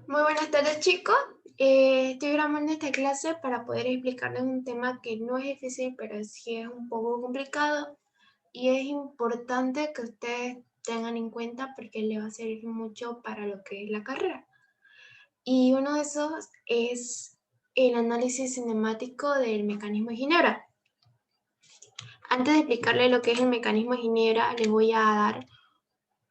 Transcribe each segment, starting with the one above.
Muy buenas tardes, chicos. Estoy grabando esta clase para poder explicarles un tema que no es difícil, pero sí es un poco complicado y es importante que ustedes tengan en cuenta porque les va a servir mucho para lo que es la carrera. Y uno de esos es el análisis cinemático del mecanismo de Ginebra. Antes de explicarles lo que es el mecanismo de Ginebra, les voy a dar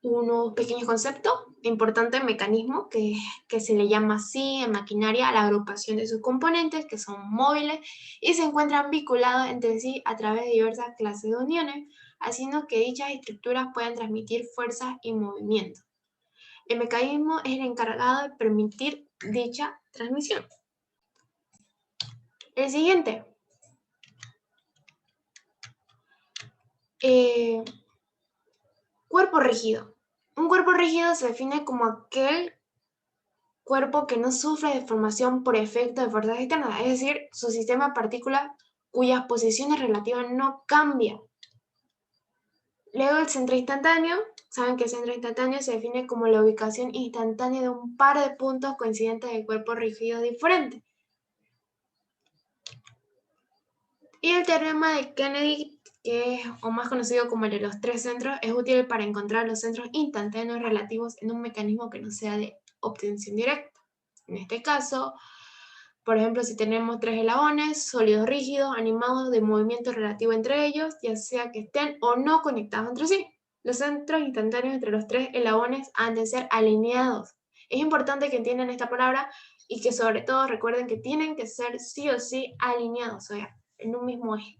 unos pequeños conceptos importantes en mecanismo, que se le llama así en maquinaria a la agrupación de sus componentes, que son móviles y se encuentran vinculados entre sí a través de diversas clases de uniones, haciendo que dichas estructuras puedan transmitir fuerzas y movimiento. El mecanismo es el encargado de permitir dicha transmisión. El siguiente. Eh, Cuerpo rígido. Un cuerpo rígido se define como aquel cuerpo que no sufre deformación por efecto de fuerzas externas, es decir, su sistema de partículas cuyas posiciones relativas no cambian. Luego el centro instantáneo, saben que el centro instantáneo se define como la ubicación instantánea de un par de puntos coincidentes de cuerpos rígidos diferentes. Y el teorema de Kennedy, que es o más conocido como el de los tres centros, es útil para encontrar los centros instantáneos relativos en un mecanismo que no sea de obtención directa. En este caso, por ejemplo, si tenemos tres eslabones, sólidos rígidos, animados de movimiento relativo entre ellos, ya sea que estén o no conectados entre sí. Los centros instantáneos entre los tres eslabones han de ser alineados. Es importante que entiendan esta palabra y que sobre todo recuerden que tienen que ser sí o sí alineados, o sea, en un mismo eje.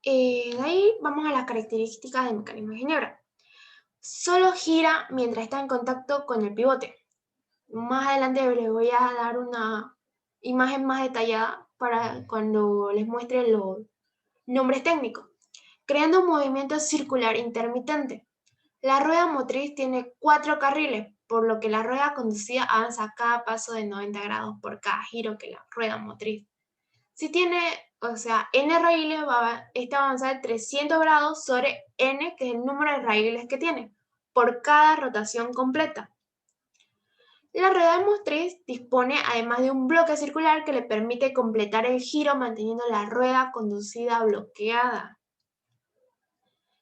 De ahí vamos a las características del mecanismo de Ginebra. Solo gira mientras está en contacto con el pivote. Más adelante les voy a dar una imagen más detallada para cuando les muestre los nombres técnicos. Creando un movimiento circular intermitente. La rueda motriz tiene 4 carriles, por lo que la rueda conducida avanza a cada paso de 90 grados por cada giro que la rueda motriz. Si tiene, o sea, n raíles, esta va a avanzar 300 grados sobre n, que es el número de raíles que tiene, por cada rotación completa. La rueda motriz dispone además de un bloque circular que le permite completar el giro manteniendo la rueda conducida bloqueada.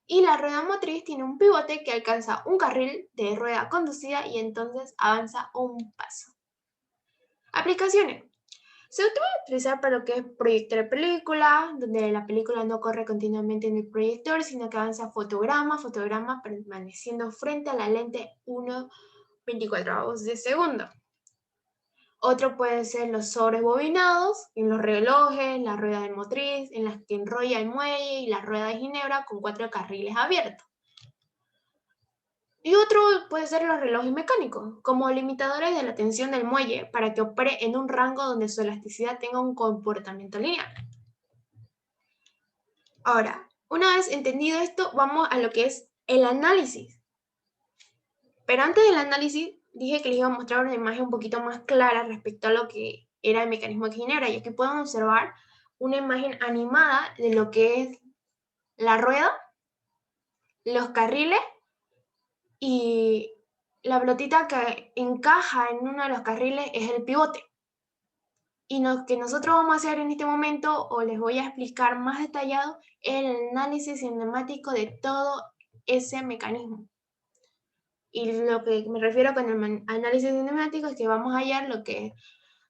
Y la rueda motriz tiene un pivote que alcanza un carril de rueda conducida y entonces avanza un paso. Aplicaciones. Se puede utilizar para lo que es proyectar de película, donde la película no corre continuamente en el proyector, sino que avanza fotograma permaneciendo frente a la lente 1/24 de segundo. Otro puede ser los sobres bobinados, en los relojes, la rueda de motriz, en las que enrolla el muelle y la rueda de ginebra con 4 carriles abiertos. Y otro puede ser los relojes mecánicos, como limitadores de la tensión del muelle para que opere en un rango donde su elasticidad tenga un comportamiento lineal. Ahora, una vez entendido esto, vamos a lo que es el análisis. Pero antes del análisis, dije que les iba a mostrar una imagen un poquito más clara respecto a lo que era el mecanismo de Ginebra, y aquí pueden observar una imagen animada de lo que es la rueda, los carriles y la pelotita que encaja en uno de los carriles es el pivote. Y lo que nosotros vamos a hacer en este momento, o les voy a explicar más detallado, es el análisis cinemático de todo ese mecanismo. Y lo que me refiero con el análisis cinemático es que vamos a hallar lo que es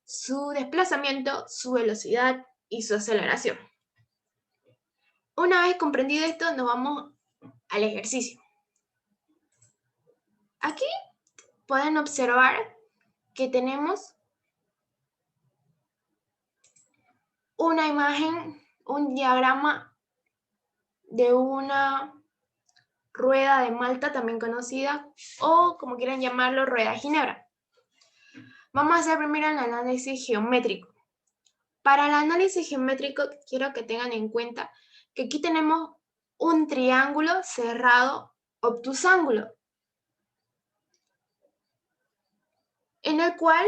su desplazamiento, su velocidad y su aceleración. Una vez comprendido esto, nos vamos al ejercicio. Aquí pueden observar que tenemos una imagen, un diagrama de una rueda de Malta, también conocida, o como quieran llamarlo, rueda de Ginebra. Vamos a hacer primero el análisis geométrico. Para el análisis geométrico, quiero que tengan en cuenta que aquí tenemos un triángulo cerrado obtusángulo, en el cual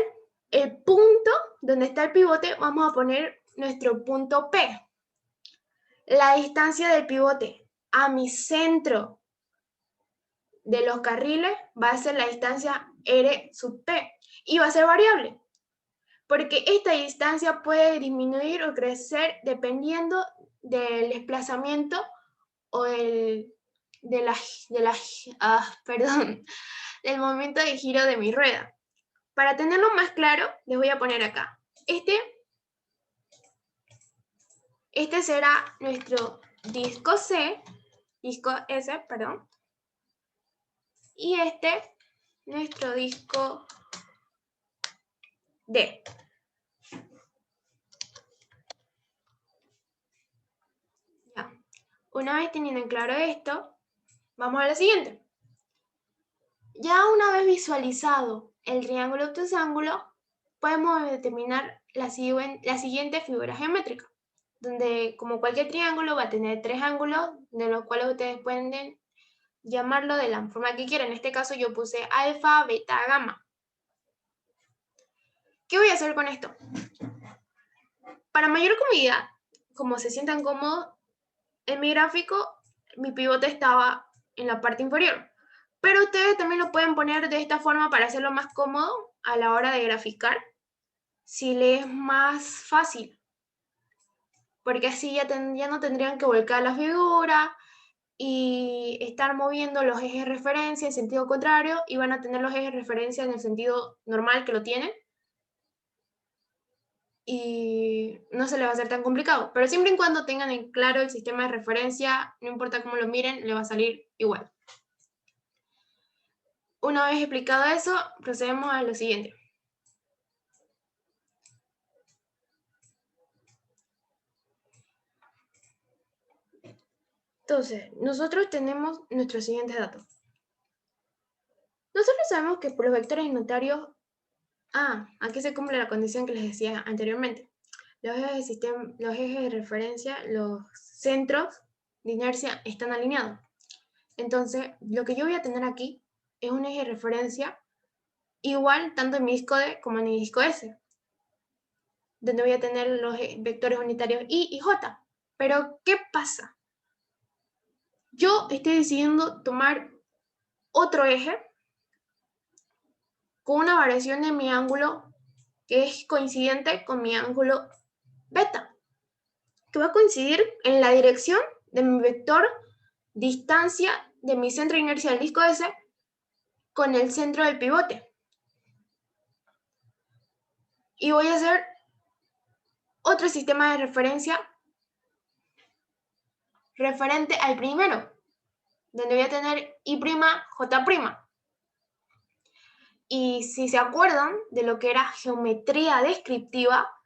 el punto donde está el pivote vamos a poner nuestro punto P. La distancia del pivote a mi centro de los carriles va a ser la distancia r sub t y va a ser variable, porque esta distancia puede disminuir o crecer dependiendo del desplazamiento o perdón, del momento de giro de mi rueda. Para tenerlo más claro, les voy a poner acá. Este será nuestro disco S, perdón. Y nuestro disco D. Ya. Una vez teniendo en claro esto, vamos a lo siguiente. Ya una vez visualizado el triángulo octoságolo, podemos determinar la siguiente figura geométrica, donde como cualquier triángulo va a tener 3 ángulos, de los cuales ustedes pueden llamarlo de la forma que quieran. En este caso yo puse alfa, beta, gamma. ¿Qué voy a hacer con esto? Para mayor comodidad, como se sientan cómodos, en mi gráfico mi pivote estaba en la parte inferior. Pero ustedes también lo pueden poner de esta forma para hacerlo más cómodo a la hora de graficar, si les es más fácil. Porque así ya no tendrían que volcar la figura y estar moviendo los ejes de referencia en sentido contrario, y van a tener los ejes de referencia en el sentido normal que lo tienen. Y no se le va a hacer tan complicado. Pero siempre y cuando tengan en claro el sistema de referencia, no importa cómo lo miren, le va a salir igual. Una vez explicado eso, procedemos a lo siguiente. Entonces, nosotros tenemos nuestros siguientes datos. Nosotros sabemos que por los vectores unitarios, aquí se cumple la condición que les decía anteriormente. Los ejes de referencia, los centros de inercia están alineados. Entonces, lo que yo voy a tener aquí es un eje de referencia igual tanto en mi disco D como en mi disco S, donde voy a tener los vectores unitarios Y y J. Pero, ¿qué pasa? Yo estoy decidiendo tomar otro eje con una variación de mi ángulo que es coincidente con mi ángulo beta, que va a coincidir en la dirección de mi vector distancia de mi centro de inercia del disco S con el centro del pivote. Y voy a hacer otro sistema de referencia referente al primero, donde voy a tener I', J'. Y si se acuerdan de lo que era geometría descriptiva,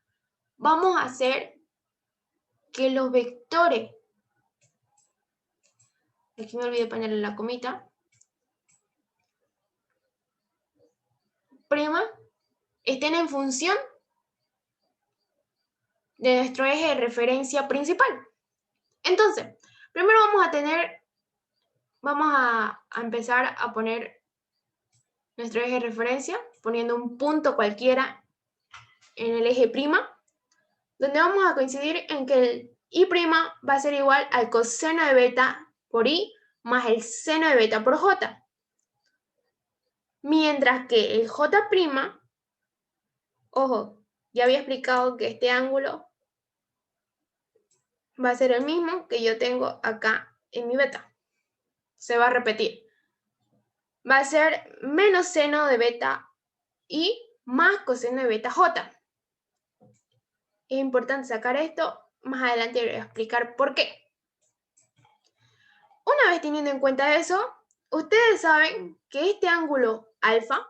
vamos a hacer que los vectores, aquí me olvidé ponerle la comita, prima, estén en función de nuestro eje de referencia principal. Entonces, primero vamos a empezar a poner nuestro eje de referencia, poniendo un punto cualquiera en el eje prima, donde vamos a coincidir en que el I' va a ser igual al coseno de beta por I más el seno de beta por J. Mientras que el J', ojo, ya había explicado que este ángulo va a ser el mismo que yo tengo acá en mi beta. Se va a repetir. Va a ser menos seno de beta I más coseno de beta J. Es importante sacar esto, más adelante voy a explicar por qué. Una vez teniendo en cuenta eso, ustedes saben que este ángulo alfa,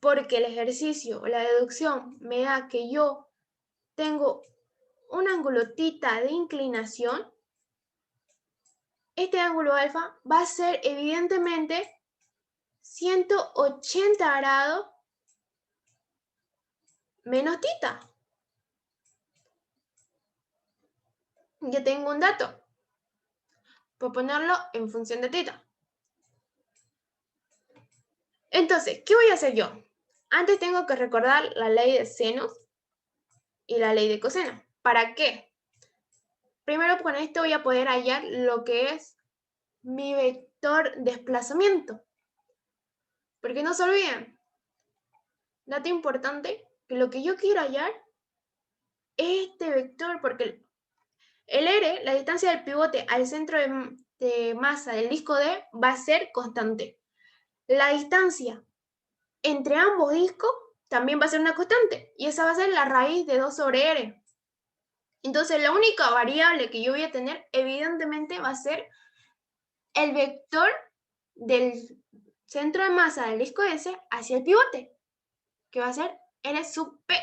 porque el ejercicio o la deducción me da que yo tengo un ángulo θ de inclinación, este ángulo alfa va a ser evidentemente 180 grados menos θ. Ya tengo un dato. Puedo ponerlo en función de θ. Entonces, ¿qué voy a hacer yo? Antes tengo que recordar la ley de senos y la ley de coseno. ¿Para qué? Primero con esto voy a poder hallar lo que es mi vector desplazamiento. Porque no se olviden, dato importante, que lo que yo quiero hallar es este vector, porque el R, la distancia del pivote al centro de masa del disco D, va a ser constante. La distancia entre ambos discos también va a ser una constante, y esa va a ser la raíz de 2 sobre R. Entonces, la única variable que yo voy a tener, evidentemente, va a ser el vector del centro de masa del disco S hacia el pivote, que va a ser R sub P.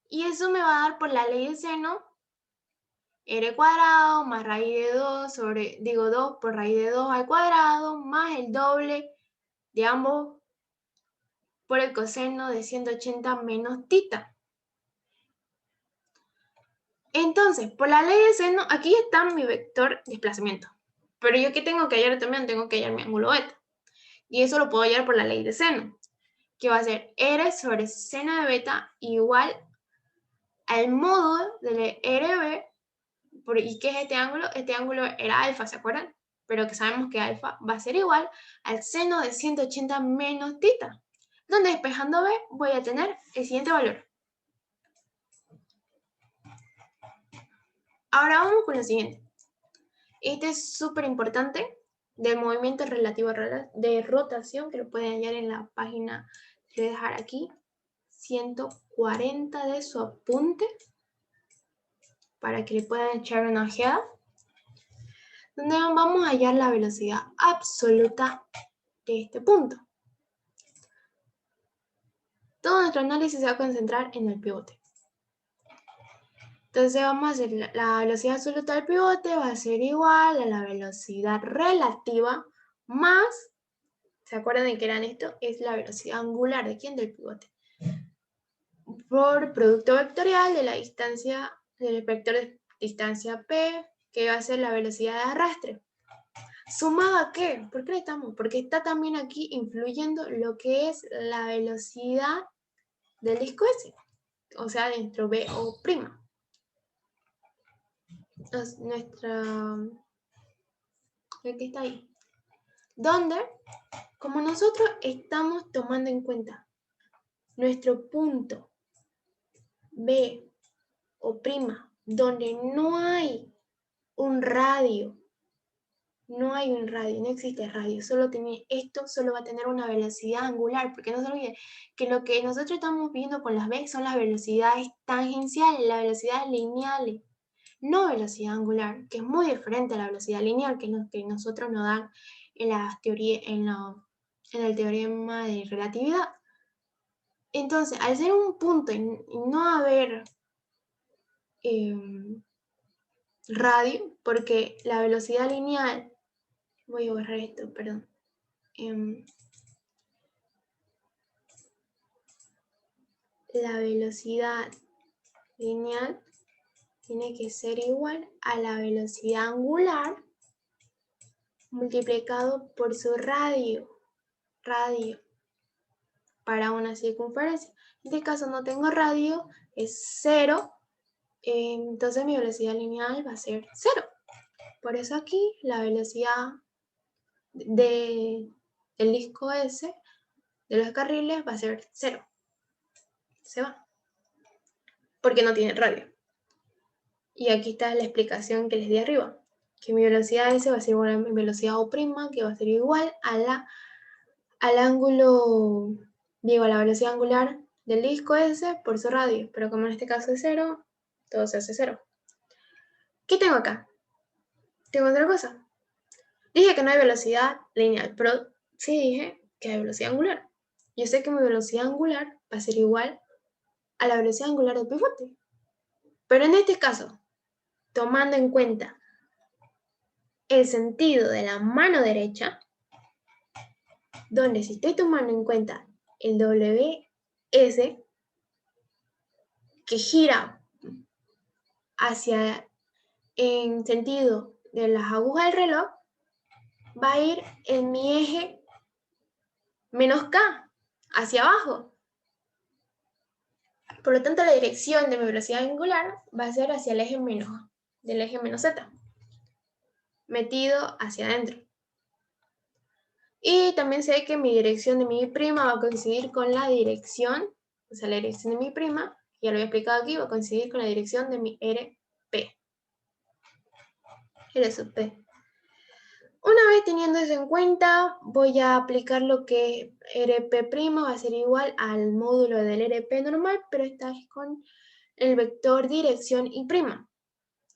Y eso me va a dar por la ley de seno R cuadrado más raíz de 2 sobre, 2 por raíz de 2 al cuadrado más el doble de ambos por el coseno de 180 menos tita. Entonces, por la ley de seno, aquí está mi vector desplazamiento. Pero yo ¿qué tengo que hallar también? Tengo que hallar mi ángulo beta. Y eso lo puedo hallar por la ley de seno, que va a ser R sobre seno de beta igual al módulo de RB. ¿Y qué es este ángulo? Este ángulo era alfa, ¿se acuerdan? Pero que sabemos que alfa va a ser igual al seno de 180 menos tita, donde despejando B voy a tener el siguiente valor. Ahora vamos con lo siguiente. Este es súper importante, del movimiento relativo de rotación, que lo pueden hallar en la página, voy a dejar aquí, 140 de su apunte, para que le puedan echar una ojeada, donde vamos a hallar la velocidad absoluta de este punto. Todo nuestro análisis se va a concentrar en el pivote. Entonces vamos a hacer la velocidad absoluta del pivote va a ser igual a la velocidad relativa más, ¿se acuerdan de qué eran esto? Es la velocidad angular, ¿de quién? Del pivote. Por producto vectorial de la distancia, del vector de distancia P, que va a ser la velocidad de arrastre. ¿Sumado a qué? ¿Por qué estamos? Porque está también aquí influyendo lo que es la velocidad del disco S, o sea, dentro B o prima. Lo que está ahí. Donde, como nosotros estamos tomando en cuenta nuestro punto B o prima, donde no hay un radio, no existe radio, solo tiene esto, solo va a tener una velocidad angular, porque no se olviden que lo que nosotros estamos viendo con las B son las velocidades tangenciales, las velocidades lineales, no velocidad angular, que es muy diferente a la velocidad lineal que nosotros nos dan en la teoría, en el teorema de relatividad. Entonces, al ser un punto y no haber radio, porque la velocidad lineal, voy a borrar esto, perdón. La velocidad lineal tiene que ser igual a la velocidad angular multiplicado por su radio para una circunferencia. En este caso no tengo radio, es 0, entonces mi velocidad lineal va a ser 0. Por eso aquí la velocidad del disco S, de los carriles, va a ser 0. Se va. Porque no tiene radio. Y aquí está la explicación que les di arriba. Que mi velocidad S va a ser igual a mi velocidad O', que va a ser igual a al ángulo, a la velocidad angular del disco S por su radio. Pero como en este caso es 0, todo se hace 0. ¿Qué tengo acá? Tengo otra cosa. Dije que no hay velocidad lineal, pero sí dije que hay velocidad angular. Yo sé que mi velocidad angular va a ser igual a la velocidad angular del pivote. Pero en este caso, tomando en cuenta el sentido de la mano derecha, donde si estoy tomando en cuenta el WS, que gira en sentido de las agujas del reloj, va a ir en mi eje menos K, hacia abajo. Por lo tanto, la dirección de mi velocidad angular va a ser hacia el eje menos, del eje menos Z. metido hacia adentro. Y también sé que mi dirección de mi prima va a coincidir con la dirección, o sea, la dirección de mi prima, ya lo he explicado aquí, va a coincidir con la dirección de mi RP. R sub P. Una vez teniendo eso en cuenta, voy a aplicar lo que RP' va a ser igual al módulo del RP normal, pero esta vez con el vector dirección y prima.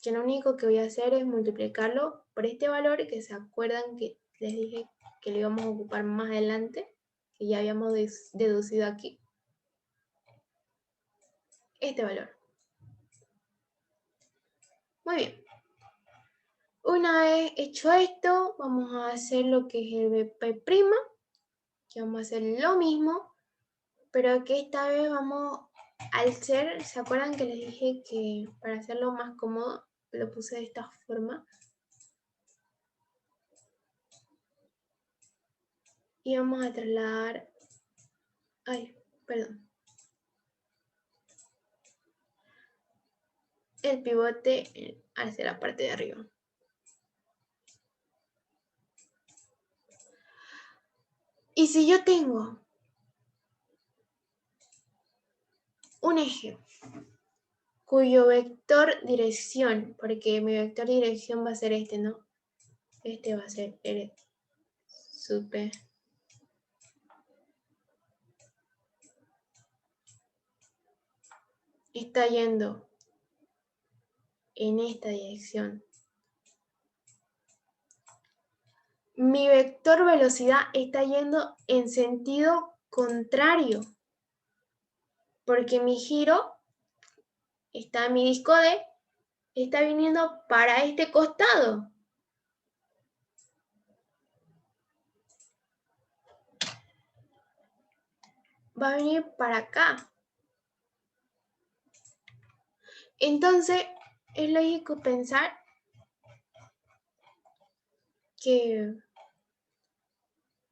Que lo único que voy a hacer es multiplicarlo por este valor, que se acuerdan que les dije que lo íbamos a ocupar más adelante, que ya habíamos deducido aquí. Este valor. Muy bien. Una vez hecho esto, vamos a hacer lo que es el VP', que vamos a hacer lo mismo, pero que esta vez vamos, al ser, ¿se acuerdan que les dije que para hacerlo más cómodo lo puse de esta forma? Y vamos a trasladar, el pivote hacia la parte de arriba. Y si yo tengo un eje cuyo vector dirección, porque mi vector dirección va a ser este, ¿no? Este va a ser R sub P. Está yendo en esta dirección. Mi vector velocidad está yendo en sentido contrario, porque mi giro está, mi disco D está viniendo para este costado. Va a venir para acá. Entonces, es lógico pensar que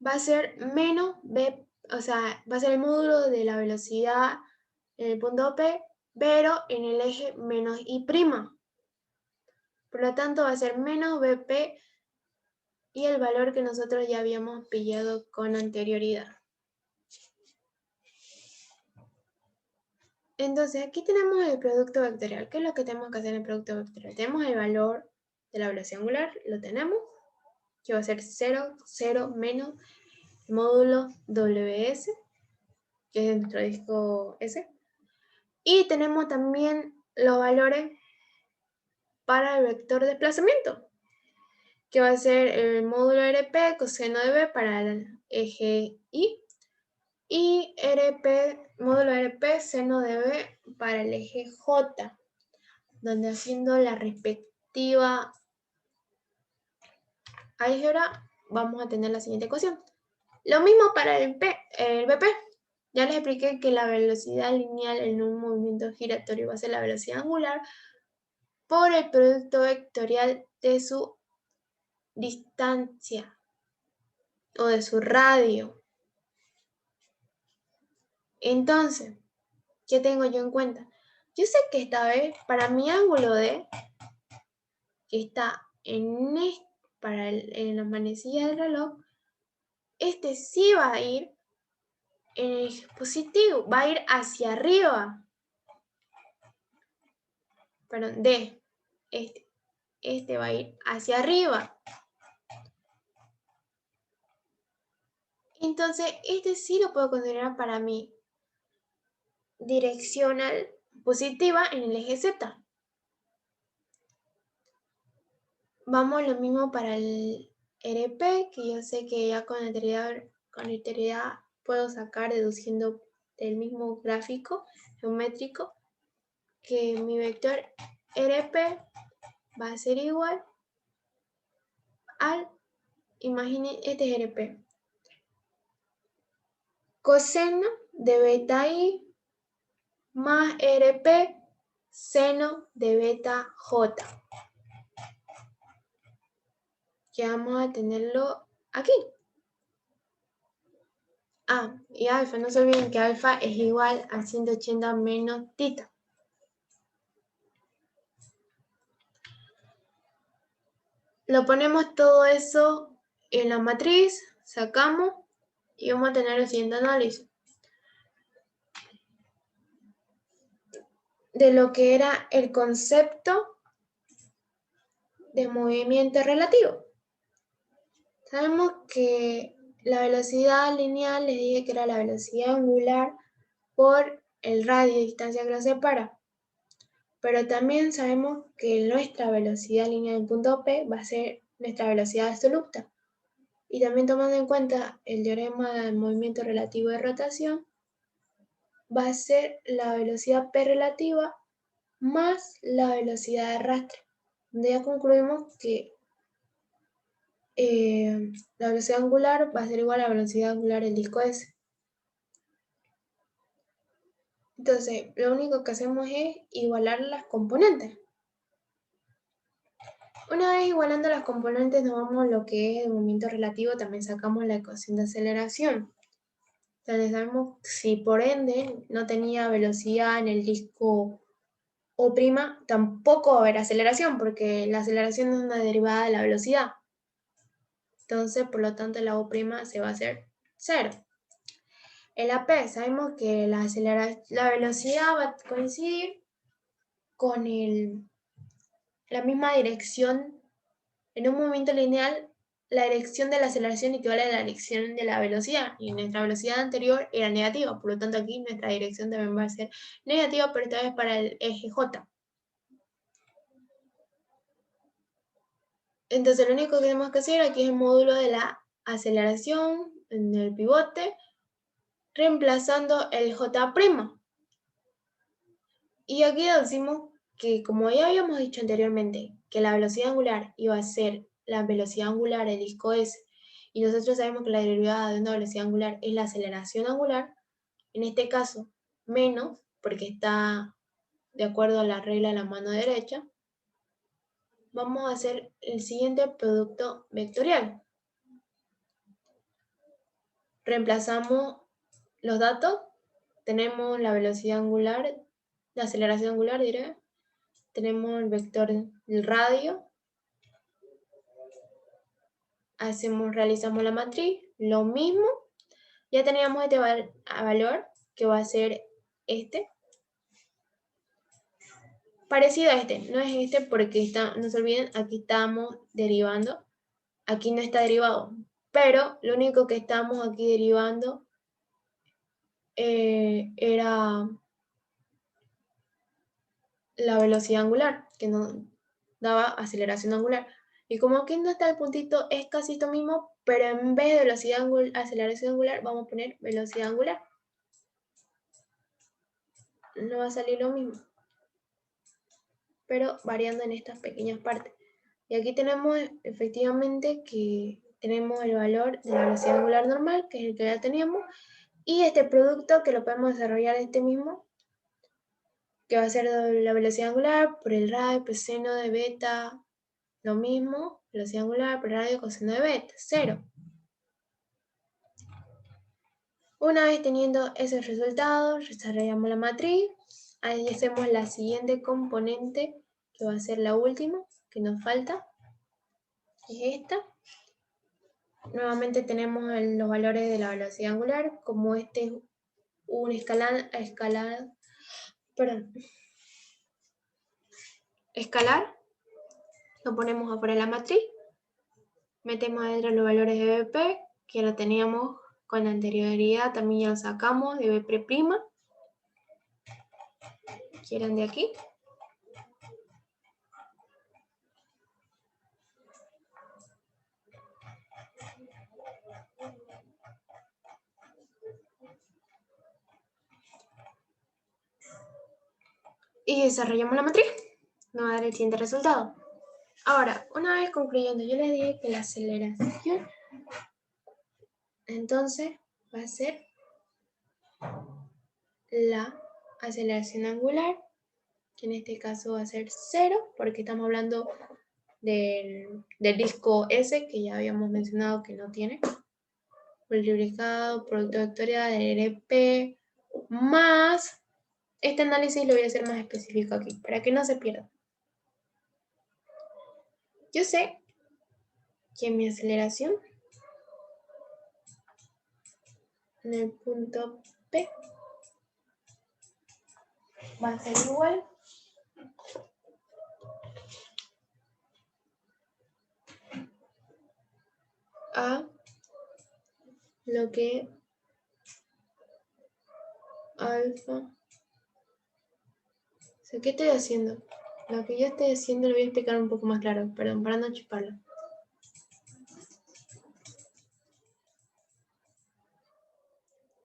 va a ser menos B, o sea, va a ser el módulo de la velocidad en el punto P, pero en el eje menos I'. Por lo tanto, va a ser menos BP y el valor que nosotros ya habíamos pillado con anterioridad. Entonces, aquí tenemos el producto vectorial. ¿Qué es lo que tenemos que hacer en el producto vectorial? Tenemos el valor de la velocidad angular, lo tenemos, que va a ser 0, 0 menos el módulo WS, que es nuestro disco S. Y tenemos también los valores para el vector de desplazamiento, que va a ser el módulo RP coseno de B para el eje Y y módulo RP seno de B para el eje J, donde haciendo la respectiva álgebra vamos a tener la siguiente ecuación. Lo mismo para el BP. Ya les expliqué que la velocidad lineal en un movimiento giratorio va a ser la velocidad angular por el producto vectorial de su distancia o de su radio. Entonces, ¿qué tengo yo en cuenta? Yo sé que esta vez, para mi ángulo D, que está en la manecilla del reloj, este sí va a ir en el eje positivo, va a ir hacia arriba. Perdón, D. Este va a ir hacia arriba. Entonces, este sí lo puedo considerar para mi direccional positiva en el eje Z. Vamos lo mismo para el RP, que yo sé que ya con anterioridad puedo sacar deduciendo del mismo gráfico geométrico que mi vector RP va a ser igual al, imaginen, este es RP, coseno de beta I más RP seno de beta J, que vamos a tenerlo aquí. Y alfa, no se olviden que alfa es igual a 180 menos tita. Lo ponemos todo eso en la matriz, sacamos y vamos a tener el siguiente análisis de lo que era el concepto de movimiento relativo. Sabemos que la velocidad lineal, les dije que era la velocidad angular por el radio de distancia que lo separa. Pero también sabemos que nuestra velocidad lineal en punto P va a ser nuestra velocidad absoluta. Y también tomando en cuenta el teorema del movimiento relativo de rotación, va a ser la velocidad P relativa más la velocidad de arrastre. Donde ya concluimos que la velocidad angular va a ser igual a la velocidad angular del disco S. Entonces, lo único que hacemos es igualar las componentes. Una vez igualando las componentes, nos vamos a lo que es el movimiento relativo, también sacamos la ecuación de aceleración. Entonces sabemos si por ende no tenía velocidad en el disco O', tampoco va a haber aceleración, porque la aceleración es una derivada de la velocidad. Entonces, por lo tanto, la O' se va a hacer 0. En la P sabemos que la velocidad va a coincidir con la misma dirección. En un movimiento lineal, la dirección de la aceleración equivale a la dirección de la velocidad, y nuestra velocidad anterior era negativa, por lo tanto aquí nuestra dirección también va a ser negativa, pero esta vez para el eje J. Entonces lo único que tenemos que hacer aquí es el módulo de la aceleración en el pivote, reemplazando el J'. Y aquí decimos que, como ya habíamos dicho anteriormente, que la velocidad angular iba a ser la velocidad angular del disco S, y nosotros sabemos que la derivada de una velocidad angular es la aceleración angular, en este caso menos, porque está de acuerdo a la regla de la mano derecha, vamos a hacer el siguiente producto vectorial. Reemplazamos los datos, tenemos la velocidad angular, la aceleración angular, diré, tenemos el vector del radio, realizamos la matriz, lo mismo, ya teníamos este valor que va a ser este, parecido a este, no es este porque no se olviden, aquí estamos derivando, aquí no está derivado, pero lo único que estamos aquí derivando era la velocidad angular, que nos daba aceleración angular. Y como aquí no está el puntito, es casi lo mismo, pero en vez de velocidad aceleración angular, vamos a poner velocidad angular. No va a salir lo mismo, pero variando en estas pequeñas partes. Y aquí tenemos efectivamente que tenemos el valor de la velocidad angular normal, que es el que ya teníamos, y este producto que lo podemos desarrollar este mismo, que va a ser la velocidad angular por el radio por seno de beta, lo mismo, velocidad angular por radio coseno de beta, 0. Una vez teniendo esos resultados, desarrollamos la matriz, ahí hacemos la siguiente componente, que va a ser la última, que nos falta, es esta. Nuevamente tenemos los valores de la velocidad angular, como este es un escalar, lo ponemos afuera de la matriz, metemos adentro los valores de BP, que lo teníamos con anterioridad, también ya lo sacamos de BP', que eran de aquí. Y desarrollamos la matriz, nos va a dar el siguiente resultado. Ahora, una vez concluyendo, yo les dije que la aceleración, entonces, va a ser la aceleración angular, que en este caso va a ser 0, porque estamos hablando del disco S, que ya habíamos mencionado que no tiene. Multiplicado, producto vectorial del LP, más, este análisis lo voy a hacer más específico aquí, para que no se pierda. Yo sé que mi aceleración en el punto P va a ser igual a lo que alfa. O sea, ¿qué estoy haciendo? Lo que yo estoy haciendo lo voy a explicar un poco más claro, perdón, para no chuparlo.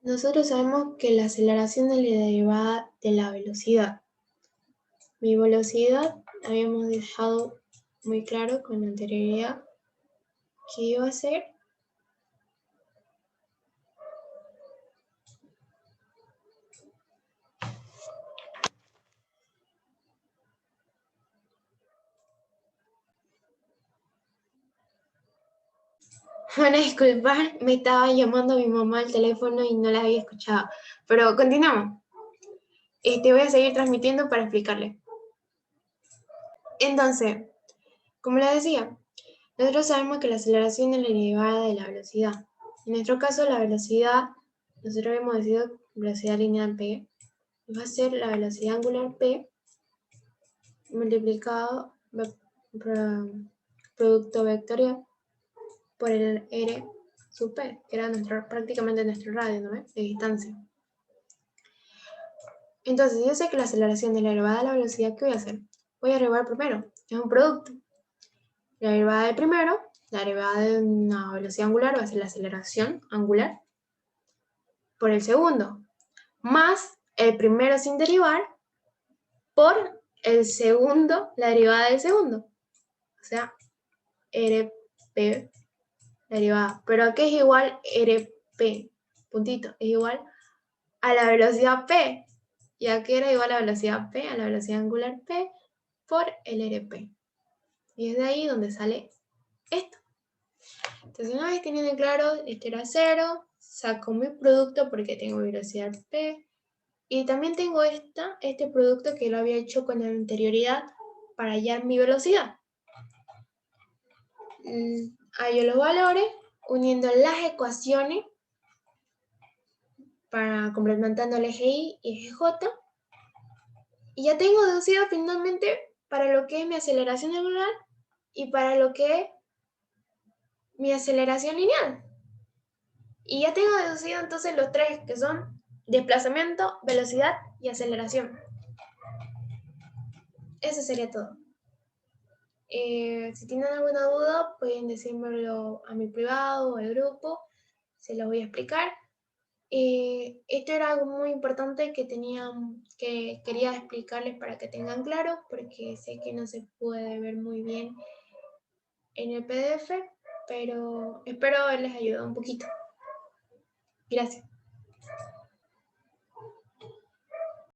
Nosotros sabemos que la aceleración es la derivada de la velocidad. Mi velocidad habíamos dejado muy claro con anterioridad que iba a ser van a disculpar, me estaba llamando mi mamá al teléfono y no la había escuchado. Pero continuamos. Voy a seguir transmitiendo para explicarle. Entonces, como les decía, nosotros sabemos que la aceleración es la derivada de la velocidad. En nuestro caso, la velocidad, nosotros hemos decidido velocidad lineal P, va a ser la velocidad angular P multiplicado por producto vectorial por el R sub P, que era prácticamente nuestro radio, ¿no? De distancia. Entonces, yo sé que la aceleración es la derivada de la velocidad, ¿qué voy a hacer? Voy a derivar primero, es un producto. La derivada de primero, la derivada de una velocidad angular va a ser la aceleración angular por el segundo, más el primero sin derivar por el segundo, la derivada del segundo. O sea, RP, la derivada. ¿Pero a qué es igual RP? Puntito, es igual a la velocidad P. ¿Y a qué era igual a la velocidad P? A la velocidad angular P por el RP. Y es de ahí donde sale esto. Entonces, una vez teniendo claro, este era 0, saco mi producto porque tengo velocidad P. Y también tengo este producto que lo había hecho con anterioridad para hallar mi velocidad. Hallo los valores uniendo las ecuaciones para complementando el eje Y y eje J. Y ya tengo deducido finalmente para lo que es mi aceleración angular y para lo que es mi aceleración lineal. Y ya tengo deducido entonces los tres que son desplazamiento, velocidad y aceleración. Eso sería todo. Si tienen alguna duda pueden decírmelo a mi privado o al grupo, se los voy a explicar. Esto era algo muy importante que quería explicarles para que tengan claro, porque sé que no se puede ver muy bien en el PDF, pero espero haberles ayudado un poquito. Gracias.